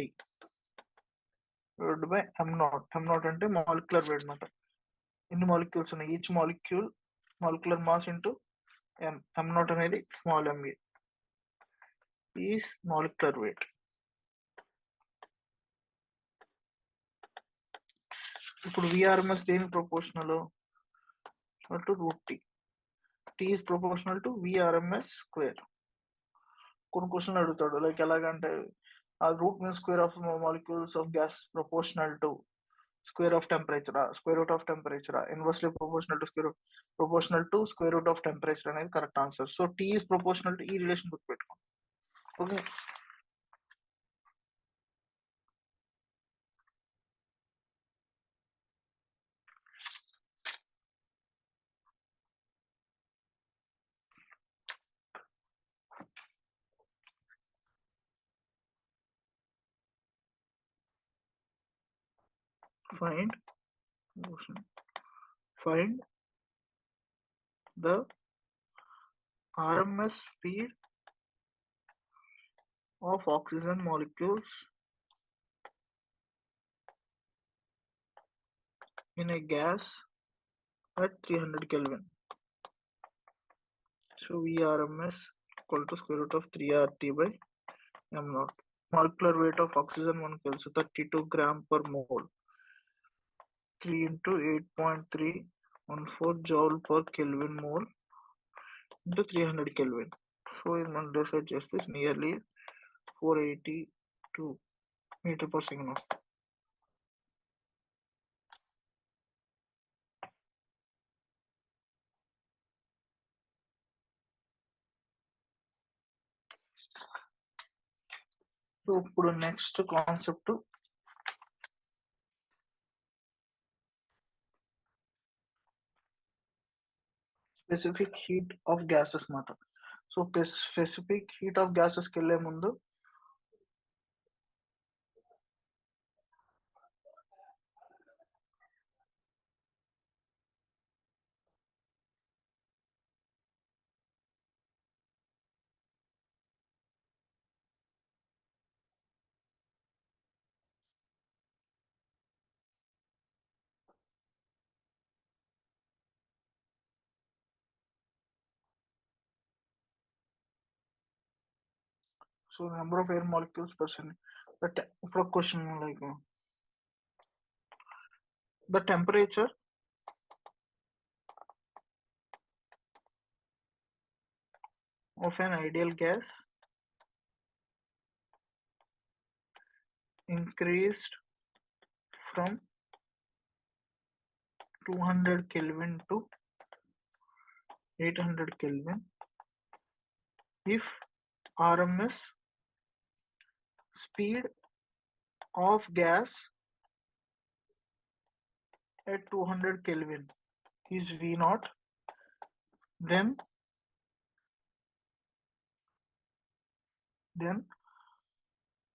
divided by M0. M0 అంటే మాలిక్యులర్ వెయిట్ అన్నమాట. ఎన్ని మాలిక్యూల్స్ ఉన్నాయి, each molecule molecular mass into M0 అనేది small MA is molecular weight. ఇప్పుడు VRMS దేని proportional to root T. T is proportional to VRMS square. కొన్ని క్వశ్చన్ అడుగుతాడు like ఎలాగంటే route mean square of molecules of gas proportional to square of temperature, square root of temperature, inversely proportional to square root of temperature అనేది correct answer. So T is proportional to ఈ relation గుర్తుపెట్టుకోండి. Okay, find the RMS speed of oxygen molecules in a gas at 300 Kelvin. So VRMS equal to square root of 3RT by M0. Molecular weight of oxygen మనకు తెలుసు 32 gram per mole. 3 into 8.314 joule per Kelvin mole into 300 Kelvin. So ఇది మనం decide చేస్తే nearly 482 meter per second వస్తుంది. So ఇప్పుడు next concept specific heat of gases మాట. So specific heat of గ్యాసెస్కి వెళ్ళే ముందు so number of air molecules per second. But ఇప్పుడు question like the temperature of an ideal gas increased from 200 Kelvin to 800 Kelvin if RMS speed of gas at 200 Kelvin is V naught, then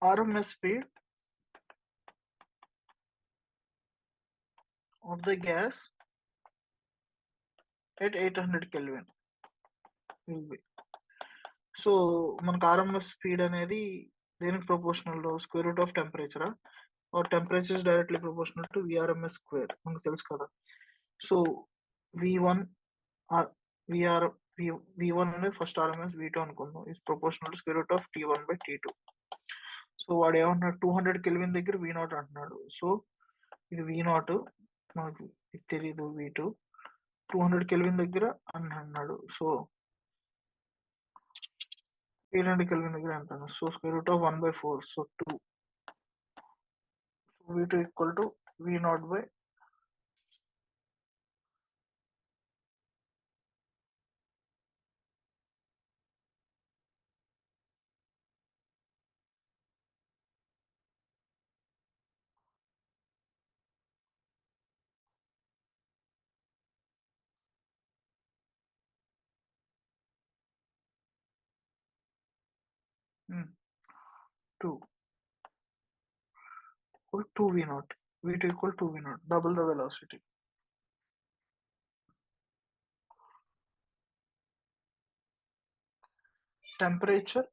RMS speed of the gas at 800 Kelvin will be. So మనకు RMS speed అనేది దేనికి proportional square root of temperature or temperature is directly proportional to VRMS square మనకు తెలుసు కదా. So V1 VR V1 అనేది first RMS, V2 అనుకుందాం is proportional to square root of T1 by T2. So వాడు ఏమంటున్నాడు 200 kelvin దగ్గర V0 అంటున్నాడు. So ఇది V0 మనకు తెలియదు, V2 200 కెల్విన్ దగ్గర అని అన్నాడు. సో 800 Kelvin దగ్గర ఎంత? So square root of 1/4, so 2. So V2 equal to V0 by 2 equal 2V0. V2 equal 2V0, double the velocity. Temperature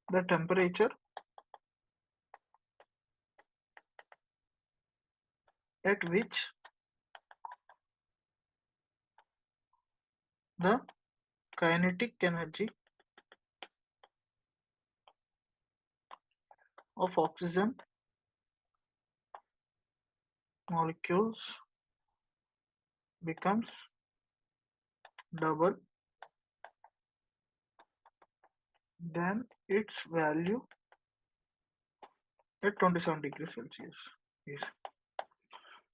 the temperature at which the kinetic energy of oxygen molecules becomes double than its value at 27 degrees Celsius. Yes.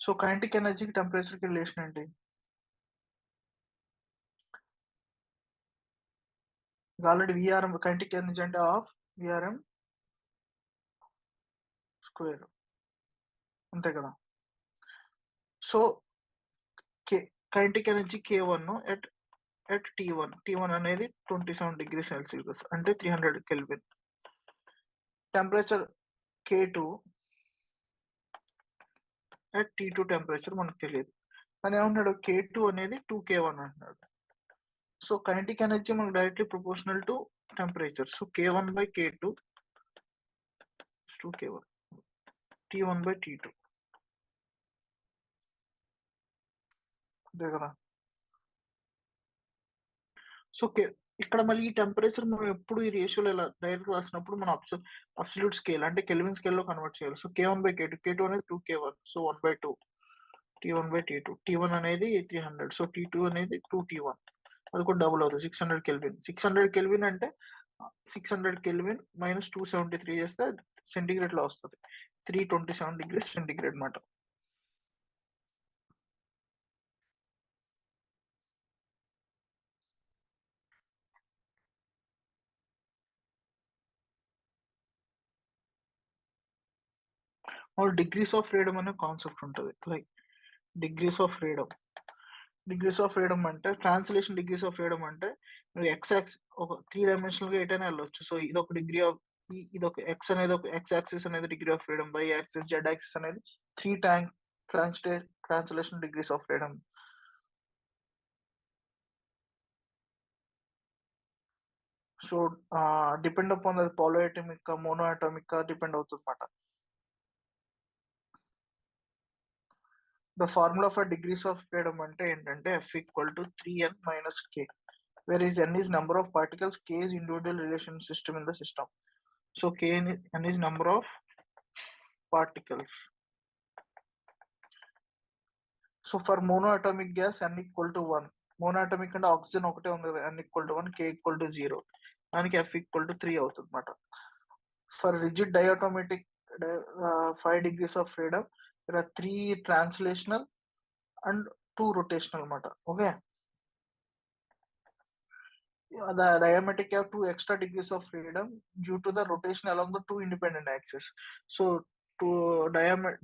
So kinetic energy temperature की relation ఏంటి? Already VRM kinetic energy అంటే of VRM square అంతే కదా. So kinetic energy K1 at T1 అనేది 27 degrees Celsius అంటే 300 Kelvin. Temperature K2 at T2 temperature మనకు తెలియదు కానీ ఏమన్నాడు K2 అనేది 2K1 అంటున్నాడు. సో kinetic energy మనకు directly proportional to temperature. So K1 by K2 2K1 T1 by T2 అంతే కదా. సో ఇక్కడ మళ్ళీ ఈ టెంపరేచర్ మనం ఎప్పుడు ఈ రేషియోలో ఇలా డైరెక్ట్ రాసినప్పుడు మనం అబ్సల్యూట్ స్కేల్ అంటే కెల్విన్ స్కేల్ లో కన్వర్ట్ చేయాలి. So K1 by K2, K2 అనేది 2K1, so 1/2 T1 by T2. T1 అనేది 300, సో T2 అనేది 2T1, అది కూడా డబుల్ అవుతుంది 600 కెల్విన్. 600 కెల్విన్ అంటే 600 కెల్విన్ మైనస్ 273 చేస్తే సెంటిగ్రేడ్ లో వస్తుంది 327 degrees సెంటిగ్రేడ్ మాట. ఆర్ డిగ్రీస్ ఆఫ్ ఫ్రీడమ్ అనే కాన్సెప్ట్ ఉంటుంది. లైక్ డిగ్రీస్ ఆఫ్ ఫ్రీడమ్ అంటే ట్రాన్స్లేషన్ డిగ్రీస్ ఆఫ్ ఫ్రీడమ్ అంటే నువ్వు ఎక్స్ ఒక 3 డైమెన్షనల్గా ఎటైనా వెళ్ళొచ్చు. సో ఇదొక డిగ్రీ ఆఫ్ ఇదొక ఎక్స్ అనేది ఒక ఎక్స్ యాక్సిస్ అనేది degree of freedom, Y axis Z axis అనేది 3 translation degrees of freedom. So depend upon అది పాలియాటమిక్ మోనోయాటమిక్ డిపెండ్ అవుతుంది అన్నమాట. The formula for degrees of freedom అంటే ఏంటంటే F equal to 3n minus k, where is n is number of particles, k is individual relation system in the system. So n is number of particles. So for monoatomic gas n equal to 1, monoatomic అంటే oxygen ఒకటే ఉంది కదా, n equal to 1, k equal to 0, దానికి F equal to 3 అవుతుంది అన్నమాట. For rigid diatomic 5 degrees of freedom, there are 3 translational and 2 rotational అన్నమాట. Okay, the diametric have 2 extra degrees of freedom due to the rotation along the 2 independent axes. So to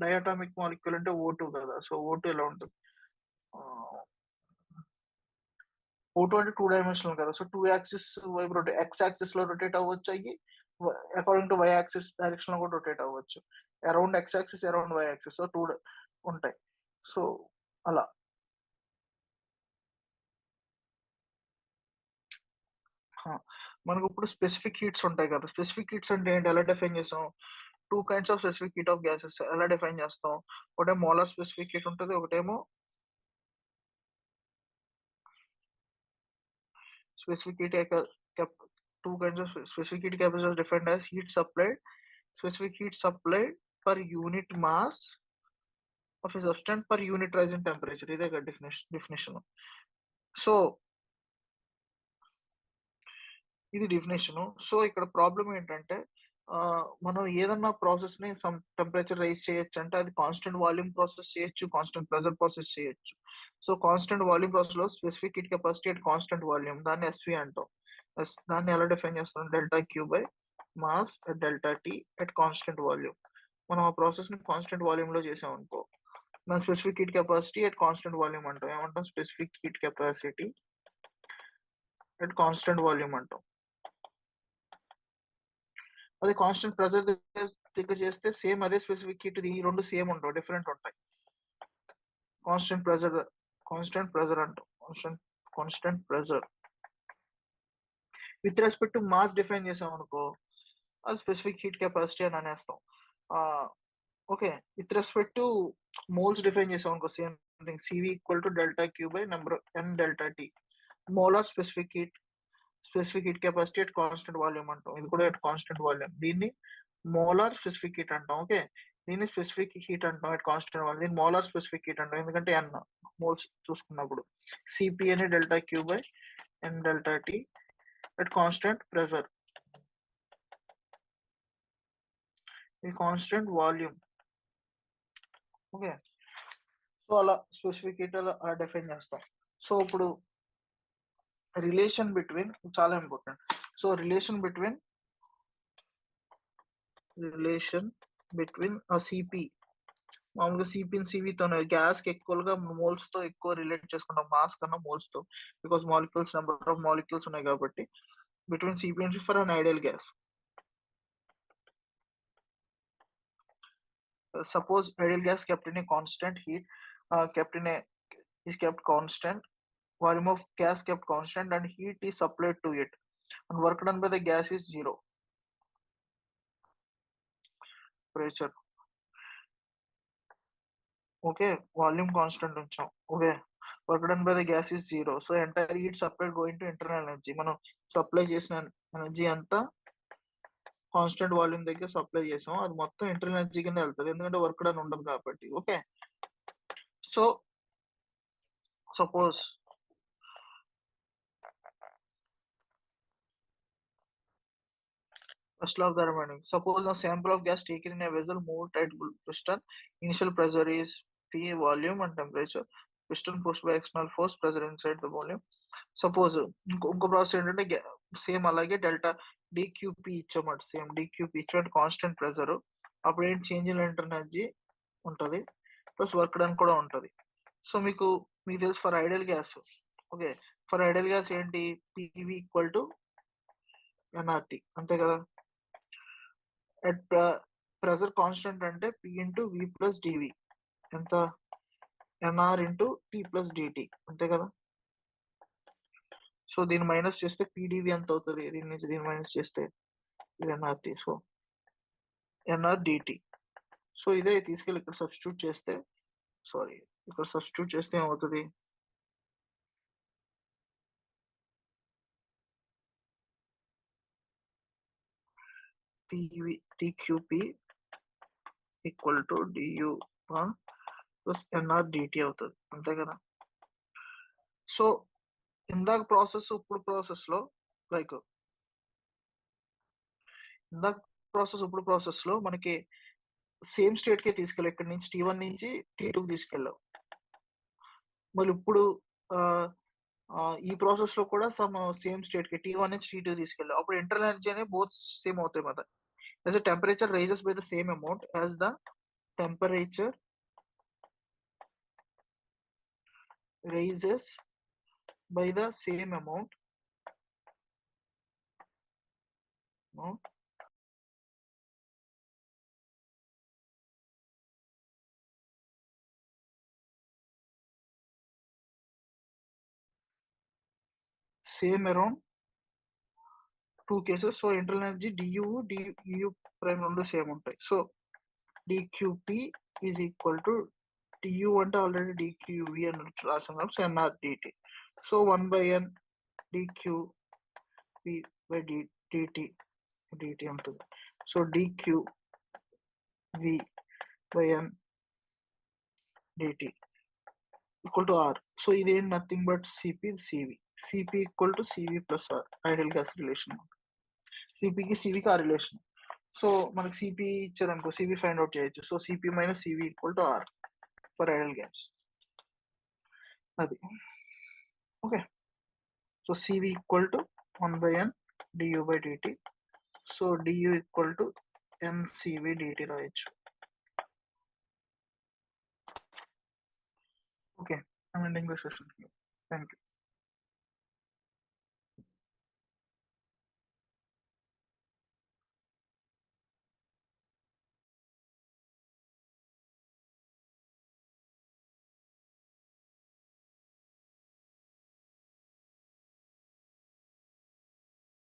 diatomic molecule అంటే O2 కదా, so O2 ఎలా ఉంటుంది, O2 అంటే 2 dimensional కదా, so 2 axis వైపు X axis లో rotate అవ్వచ్చు, అయ్యి according to Y axis direction లో కూడా రొటేట్ అవ్వచ్చు, around X axis around Y axis, so 2 ఉంటాయి. సో అలా మనకు ఇప్పుడు స్పెసిఫిక్ హీట్స్ ఉంటాయి కదా. స్పెసిఫిక్ హీట్స్ అంటే ఏంటి, ఎలా డిఫైన్ చేస్తాం, 2 kinds of specific heat of gases ఎలా డిఫైన్ చేస్తాం. ఒకటే మోలార్ స్పెసిఫిక్ హీట్ ఉంటుంది, ఒకటేమో specific heat. 2 kinds of specific heat capacity defined as heat supplied, specific heat supplied per unit mass of a substance per unit rise in temperature. ఇదే definition. So ఇది definition. So ఇక్కడ problem ఏంటంటే మనం ఏదన్నా process ని some temperature rise చేయొచ్చు అంటే అది కాన్స్టెంట్ వాల్యూమ్ ప్రాసెస్ చేయొచ్చు, కాన్స్టెంట్ ప్రెజర్ ప్రాసెస్ చేయొచ్చు. సో కాన్స్టెంట్ వాల్యూమ్ ప్రాసెస్ లో specific heat capacity at constant volume, దాన్ని ఎస్వి అంటాం. దాన్ని ఎలా డిఫైన్ చేస్తాం, delta Q by mass delta T at constant volume. మనం ఆ ప్రాసెస్ ని కాన్స్టెంట్ వాల్యూమ్ లో చేసాం అనుకో, మన specific heat capacity at constant volume అంటాం. ఏమంటాం, specific heat capacity at constant volume అంటాం. అది కాన్స్టెంట్ ప్రెజర్ దగ్గర చేస్తే సేమ్ అదే స్పెసిఫిక్ హీట్, ఈ రెండు సేమ్ ఉండవు, డిఫరెంట్ ఉంటాయి. కాన్స్టెంట్ ప్రెజర్ అంటాం. Constant pressure with respect to mass define చేసాం అనుకో, అది స్పెసిఫిక్ హీట్ కెపాసిటీ అని అనేస్తాం. Okay, with respect to moles define చేసాం అనుకో, same thing, C V equal to delta Q by number N delta T. Molar specific heat capacity at constant volume అంటాం. ఇది కూడా అట్ కాన్స్టెంట్ వాల్యూమ్. దీన్ని molar specific heat అంటాం. Okay, దీన్ని specific heat అంటాం at constant volume. దీన్ని molar specific heat అంటాం, ఎందుకంటే ఎన్ మోల్స్ చూసుకున్నప్పుడు. సిపి అని delta Q by N delta T at constant pressure, ఇది కాన్స్టెంట్ వాల్యూమ్. ఓకే, సో అలా స్పెసిఫిక్ హీట్ అలా డిఫైన్ చేస్తాం. సో ఇప్పుడు రిలేషన్ బిట్వీన్, చాలా important. So relation between CP, మామూలుగా సిపిన్ సివితో గ్యాస్ కి ఎక్కువగా మోల్స్ తో ఎక్కువ రిలేట్ చేసుకుంటాం, మాస్ కన్నా మోల్స్ తో, because molecules number of molecules ఉన్నాయి కాబట్టి. Between CP and for an ideal gas, suppose ideal gas kept in a constant heat, is kept constant, volume of gas kept constant, and heat is supplied to it, and work done by the gas is 0. Pressure, okay, volume constant uncham, okay, work done by the gas is 0. So entire heat supplied going to internal energy. మనం supply చేసిన energy అంతా constant volume దగ్గర supply చేసాం, అది మొత్తం internal energy కింద వెళ్తుంది, ఎందుకంటే వర్క్ డన్ ఉండదు కాబట్టి. Okay, so suppose first law of thermodynamics. Suppose a sample of gas taken in a vessel moved at piston. Initial pressure is P, volume and temperature. Piston pushed by external force, pressure inside the volume. Suppose ఇంకో process ఏంటంటే same అలాగే delta DQP ఇచ్చామట, same DQP ఇచ్చామంటే constant pressure, అప్పుడు ఏంటి change in inter energy ఉంటుంది, plus work done కూడా ఉంటుంది. సో మీకు తెలుసు for ideal gas, okay, for ideal gas ఏంటి, పివి ఈక్వల్ టు ఎన్ఆర్టీ, అంతే కదా. అట్ ప్రెజర్ కాన్స్టెంట్ అంటే P into V plus DV, ఎంత, NR into T plus DT, అంతే కదా. సో దీన్ని మైనస్ చేస్తే పీడివి ఎంత అవుతుంది, దీని నుంచి దీన్ని మైనస్ చేస్తే ఇది NRT, so NR DT. So ఇదే తీసుకెళ్ళి ఇక్కడ సబ్స్టిట్యూట్ చేస్తే, సారీ ఇక్కడ సబ్స్టిట్యూట్ చేస్తే ఏమవుతుంది, P V T Q P equal to D U plus N R D T అవుతుంది, అంతే కదా. సో ఇందాక ప్రాసెస్ ఇప్పుడు ప్రాసెస్ లో లైక్ ఇందాక ప్రాసెస్ ఇప్పుడు ప్రాసెస్ లో మనకి సేమ్ స్టేట్ కే తీసుకెళ్ళి ఇక్కడ నుంచి T1 నుంచి T2 తీసుకెళ్ళావు. మళ్ళీ ఇప్పుడు ఈ ప్రాసెస్ లో కూడా సేమ్ స్టేట్ కి T1 నుంచి T2 తీసుకెళ్ళావు. అప్పుడు ఇంటర్నల్ ఎనర్జీ అనే బోత్ సేమ్ అవుతాయి కదా. as the temperature rises by the same amount as the temperature rises by the same amount, no, same around two cases. So internal energy du prime రెండు సేమ్ ఉంటాయి. So dqp is equal to du అంటే already dqv అని రాసాం, so nr dt. So 1 by n dqp by dt ఉంటుంది. So dqv by n dt equal to r. So ఇది ఏంటి, nothing but cp equal to cv plus r, ideal gas relation. సిపికి సివికి ఆ relation. So మనకి C P ఇచ్చారనుకో, C V find out చేయొచ్చు. So C P minus C V equal to R for ideal gas, అది okay. So CV equal to 1 by n du by dt. So du equal to NCV dt రాయొచ్చు. Okay, I'm ending the session here. Thank you.